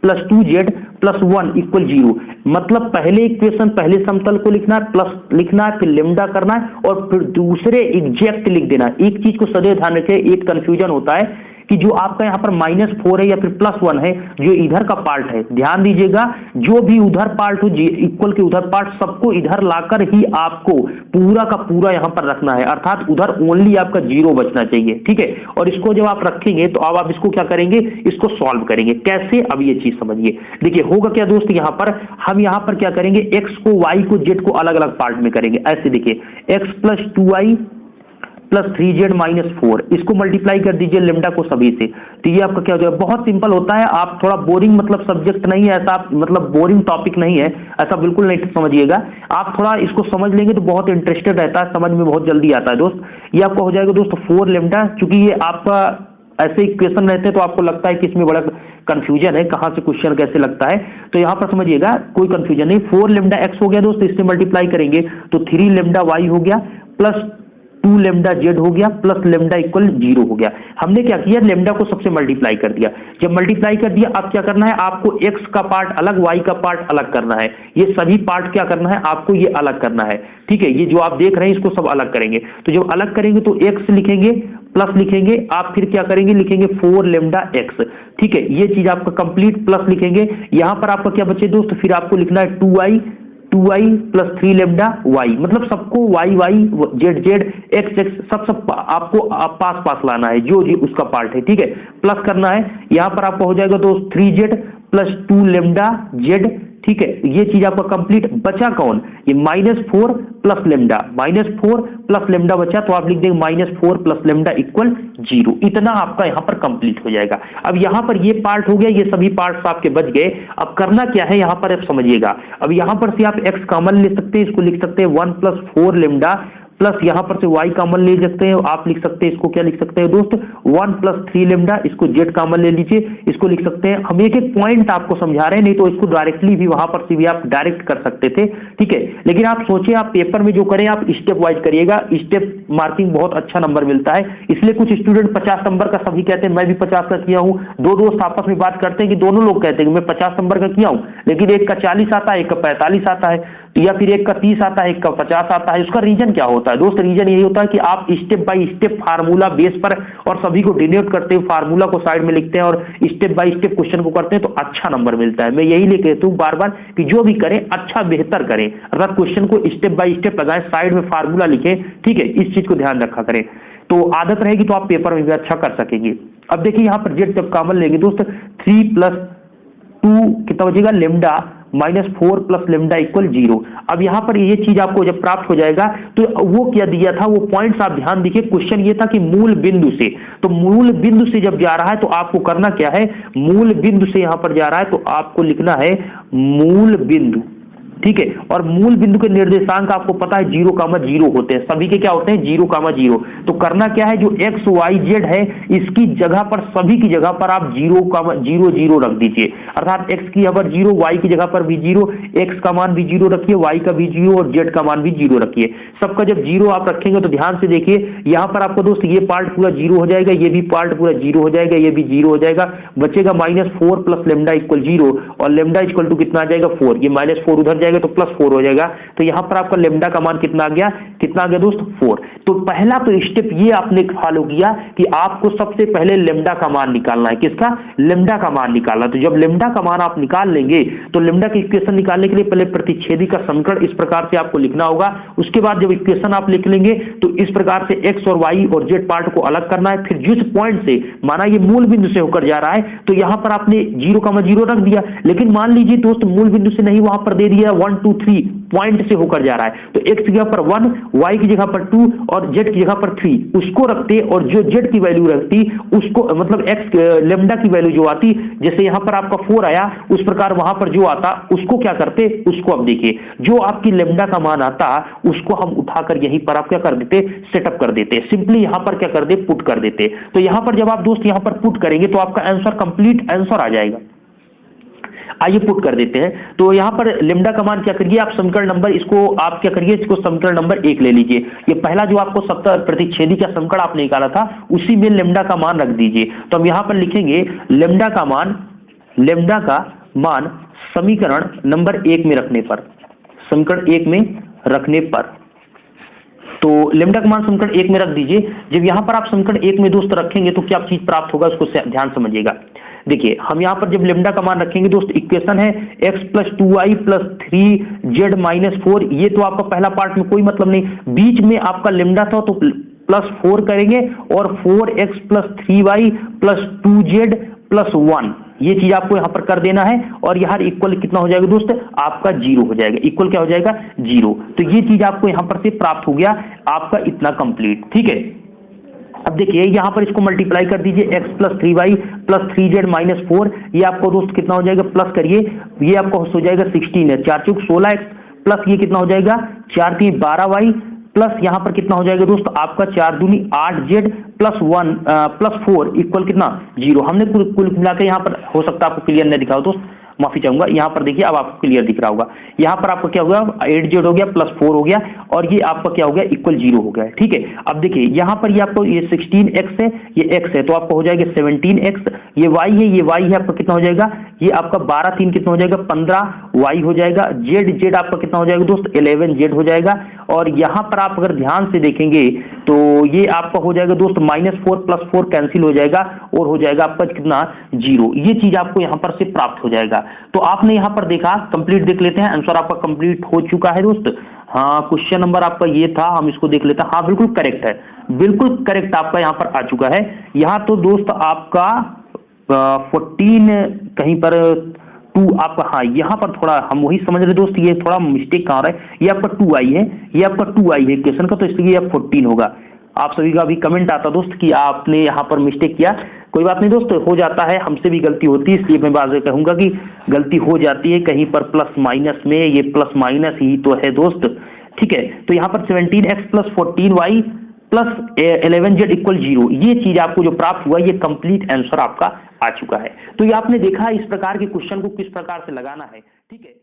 plus 2z plus 1 equal 0। मतलब पहले इक्वेशन, पहले समतल को लिखना है, प्लस लिखना है, फिर लेमडा करना है, और फिर दूसरे एग्जैक्ट लिख देना है। एक चीज को सदैव ध्यान रखें, एक कंफ्यूजन होता है कि जो आपका यहाँ पर -4 है या फिर +1 है, जो इधर का पार्ट है, ध्यान दीजिएगा, जो भी उधर पार्ट हो, इक्वल के उधर पार्ट सबको इधर लाकर ही आपको पूरा का पूरा यहाँ पर रखना है, अर्थात उधर ओनली आपका 0 बचना चाहिए, ठीक है। और इसको जब आप रखेंगे तो अब आप इसको क्या करेंगे, इसको सॉल्व करेंगे। कैसे, अब ये चीज समझिए। देखिए होगा क्या दोस्त, यहाँ पर हम यहाँ पर क्या करेंगे, x को, y को, z को अलग अलग पार्ट में करेंगे। ऐसे देखिए, x plus 2y plus 3z minus 4, इसको मल्टीप्लाई कर दीजिए लेमडा को सभी से, तो ये आपका क्या हो जाएगा। बहुत सिंपल होता है, आप थोड़ा बोरिंग मतलब सब्जेक्ट नहीं है ऐसा, मतलब बोरिंग टॉपिक नहीं है ऐसा, बिल्कुल नहीं समझिएगा। आप थोड़ा इसको समझ लेंगे तो बहुत इंटरेस्टेड रहता है, समझ में बहुत जल्दी आता है दोस्त। ये आपका हो जाएगा दोस्त 4 लेमडा, क्योंकि ये आपका ऐसे इक्वेशन रहते हैं तो आपको लगता है कि इसमें बड़ा कंफ्यूजन है, कहां से क्वेश्चन कैसे लगता है, तो यहां पर समझिएगा कोई कंफ्यूजन नहीं। 4 लेमडा एक्स हो गया दोस्त, इससे मल्टीप्लाई करेंगे तो 3 लेमडा वाई हो गया, प्लस 2 लेमडा जेड हो गया, प्लस लेमडा इक्वल 0 हो गया। हमने क्या किया, लेमडा को सबसे मल्टीप्लाई कर दिया। जब मल्टीप्लाई कर दिया, अब क्या करना है, आपको x का पार्ट अलग, y का पार्ट अलग करना है। ये सभी पार्ट क्या करना है, आपको ये अलग करना है, ठीक है। ये जो आप देख रहे हैं इसको सब अलग करेंगे। तो जब अलग करेंगे तो x लिखेंगे, प्लस लिखेंगे, आप फिर क्या करेंगे, लिखेंगे 4 लेमडा x, ठीक है। ये चीज आपका कंप्लीट, प्लस लिखेंगे। यहां पर आपका क्या बचे दोस्त, फिर आपको लिखना है 2y प्लस 3 लेमडा y, मतलब सबको y z x सब आपको पास लाना है, जो उसका पार्ट है, ठीक है। प्लस करना है, यहां पर आपको हो जाएगा तो 3z प्लस 2 लेमडा z, ठीक है। ये चीज आपका कंप्लीट। बचा कौन, ये -4 प्लस लेमडा, -4 प्लस लेमडा बचा, तो आप लिख देंगे -4 प्लस लेमडा इक्वल 0। इतना आपका यहाँ पर कंप्लीट हो जाएगा। अब यहाँ पर ये पार्ट हो गया, ये सभी पार्ट्स आपके बच गए। अब करना क्या है यहाँ पर, आप समझिएगा। अब यहाँ पर से आप x कॉमन ले सकते हैं, इसको लिख सकते हैं 1 प्लस 4 लेमडा, प्लस यहाँ पर से y कॉमन ले सकते हैं, आप लिख सकते हैं, इसको क्या लिख सकते हैं दोस्त, 1 प्लस 3 लेमडा, इसको z कॉमन ले लीजिए, इसको लिख सकते हैं। हम एक एक पॉइंट आपको समझा रहे हैं, नहीं तो इसको डायरेक्टली भी वहां पर से भी आप डायरेक्ट कर सकते थे, ठीक है। लेकिन आप सोचिए, आप पेपर में जो करें आप स्टेप वाइज करिएगा, स्टेप मार्किंग बहुत अच्छा नंबर मिलता है। इसलिए कुछ स्टूडेंट 50 नंबर का सभी कहते हैं, मैं भी 50 का किया हूँ। दो दोस्त आपस में बात करते हैं कि दोनों लोग कहते हैं कि मैं 50 नंबर का किया हूँ, लेकिन एक का 40 आता है, एक का 45 आता है। या फिर एक का 30 आता है, एक का 50 आता है। उसका रीजन क्या होता है दोस्त? रीजन यही होता है कि आप step by step formula base पर और सभी को डिनोट करते हुए फार्मूला को साइड में लिखते हैं और स्टेप बाय स्टेप क्वेश्चन को करते हैं तो अच्छा नंबर मिलता है। मैं यही लेके कहता हूँ बार बार कि जो भी करें अच्छा बेहतर करें, अर्थात क्वेश्चन को स्टेप बाय स्टेप लगाएं, साइड में फार्मूला लिखें, ठीक है, इस चीज को ध्यान रखा करें। तो आदत रहेगी तो आप पेपर में भी अच्छा कर सकेंगे। अब देखिए यहाँ पर जेड जब कॉमन लेंगे दोस्त 3 + 2 कितना हो जाएगा, लेमडा -4 + लेमडा = 0। अब यहाँ पर ये चीज आपको जब प्राप्त हो जाएगा तो वो क्या दिया था, वो पॉइंट्स आप ध्यान देखिए। क्वेश्चन ये था कि मूल बिंदु से, तो मूल बिंदु से जब जा रहा है तो आपको करना क्या है, मूल बिंदु से यहाँ पर जा रहा है तो आपको लिखना है मूल बिंदु, ठीक है। और मूल बिंदु के निर्देशांक आपको पता है 0,0 होते हैं, सभी के क्या होते हैं 0,0। तो करना क्या है, जो x y z है इसकी जगह पर, सभी की जगह पर आप 0,00 रख दीजिए, अर्थात x की जगह पर 0, y की जगह पर भी 0, x का मान भी 0 रखिए, y का भी 0 और z का मान भी 0 रखिए। सबका जब 0 आप रखेंगे तो ध्यान से देखिए यहाँ पर आपको दोस्त ये पार्ट पूरा 0 हो जाएगा, ये भी पार्ट पूरा 0 हो जाएगा, ये भी 0 हो जाएगा, बचेगा -4 + लेमडा = 0 और लेमडा = कितना आ जाएगा 4, ये -4 उधर जाएगा तो +4 हो जाएगा। तो यहां पर आपका लेमडा का मान कितना आ गया, कितना आ गया दोस्त 4। तो पहला तो स्टेप ये आपने फॉलो किया कि आपको सबसे पहले लेमडा का मान निकालना है, किसका, लेमडा का मान निकालना। तो जब लेमडा का मान आप निकाल लेंगे तो लेमडा की इक्वेशन निकालने के लिए पहले प्रतिच्छेदी का समीकरण इस प्रकार से आपको लिखना होगा। उसके बाद जब इक्वेशन आप लिख लेंगे तो इस प्रकार से x और y और z पार्ट को अलग करना है। फिर जिस पॉइंट से, माना ये मूल बिंदु से होकर जा रहा है तो यहां पर आपने 0,0 रख दिया, लेकिन मान लीजिए दोस्त मूल बिंदु से नहीं, वहां पर दे दिया 1 2 3 पॉइंट से होकर जा रहा है, तो x की जगह पर 1, y की जगह पर 2 और z की जगह पर 3 उसको रखते और जो z की वैल्यू रखती उसको, मतलब x लेमडा की वैल्यू जो आती, जैसे यहां पर आपका 4 आया उस प्रकार वहां पर जो आता उसको क्या करते, उसको अब देखिए जो आपकी लेमडा का मान आता उसको हम उठाकर यहीं पर आप क्या कर देते, सेटअप कर देते, सिंपली यहां पर क्या कर दे, पुट कर देते। तो यहां पर जब आप दोस्त यहां पर पुट करेंगे तो आपका आंसर, कंप्लीट आंसर आ जाएगा। आइए पुट कर देते हैं। तो यहां पर लेमडा का मान क्या करिए आप, समीकरण नंबर, इसको आप क्या करिए, इसको समीकरण नंबर 1 ले लीजिए। ये पहला जो आपको प्रतिच्छेदी का समीकरण आपने निकाला था उसी में लेमडा का मान रख दीजिए। तो हम यहां पर लिखेंगे लेमडा का मान समीकरण नंबर 1 में रखने पर, समीकरण 1 में रखने पर, तो लेमडा का मान समीकरण 1 में रख दीजिए। जब यहां पर आप समीकरण 1 में दोस्त रखेंगे तो क्या चीज प्राप्त होगा उसको ध्यान समझिएगा। देखिए हम यहां पर जब लेमडा का मान रखेंगे दोस्त, इक्वेशन है x + 2y + 3z - 4, ये तो आपका पहला पार्ट में कोई मतलब नहीं, बीच में आपका लेमडा था तो +4 करेंगे और 4x + 3y + 2z + 1, ये चीज आपको यहां पर कर देना है और यहां इक्वल कितना हो जाएगा दोस्त, आपका 0 हो जाएगा, इक्वल क्या हो जाएगा 0। तो ये चीज आपको यहां पर से प्राप्त हो गया, आपका इतना कंप्लीट, ठीक है। अब देखिए यहां पर इसको मल्टीप्लाई कर दीजिए, x + 3y + 3z - 4, ये आपको दोस्त कितना हो जाएगा, प्लस करिए, ये आपको हो जाएगा 16 है, 4 × 16x प्लस ये कितना हो जाएगा 4 × 3 12y प्लस यहां पर कितना हो जाएगा दोस्त आपका 4 दूनी 8z + 1 + 4 = कितना 0। हमने कुल मिलाकर यहां पर, हो सकता है आपको क्लियर नहीं दिखा हो दोस्त, माफी चाहूंगा। यहां पर देखिए अब आपको क्लियर दिख रहा होगा, यहां पर आपको क्या हो गया 8z हो गया + 4 हो गया और ये आपका क्या हो गया =0 हो गया, ठीक है। अब देखिए यहां पर ये आपको ये 16x है, ये x है तो आपको हो जाएगा 17x, ये y है, ये y है, आपका कितना हो जाएगा, ये आपका 12 3 कितना हो जाएगा 15y हो जाएगा, z आपका कितना हो जाएगा दोस्त 11z हो जाएगा। और यहां पर आप अगर ध्यान से देखेंगे तो ये आपका हो जाएगा दोस्त -4 + 4 कैंसिल हो जाएगा और हो जाएगा आपका कितना 0, ये चीज आपको यहां पर से प्राप्त हो जाएगा। तो आपने यहां पर देखा, कंप्लीट देख लेते हैं, आंसर आपका कंप्लीट हो चुका है दोस्त। हाँ क्वेश्चन नंबर आपका ये था, हम इसको देख लेते हैं। हाँ बिल्कुल करेक्ट है, बिल्कुल करेक्ट आपका यहाँ पर आ चुका है। यहाँ तो दोस्त आपका 14 कहीं पर 2 आपका, हाँ यहाँ पर थोड़ा हम वही समझ रहे दोस्त, ये थोड़ा मिस्टेक कहाँ रहा है, ये आपका 2i है, ये आपका 2i है क्वेश्चन का, तो इसलिए अब 14 होगा। आप सभी का भी कमेंट आता दोस्त कि आपने यहाँ पर मिस्टेक किया, कोई बात नहीं दोस्त, हो जाता है, हमसे भी गलती होती है, इसलिए मैं बात कहूंगा कि गलती हो जाती है कहीं पर प्लस माइनस में, ये प्लस माइनस ही तो है दोस्त, ठीक है। तो यहाँ पर 17x + 14y + 11z = 0, ये चीज आपको जो प्राप्त हुआ ये कंप्लीट आंसर आपका आ चुका है। तो ये आपने देखा इस प्रकार के क्वेश्चन को किस प्रकार से लगाना है, ठीक है।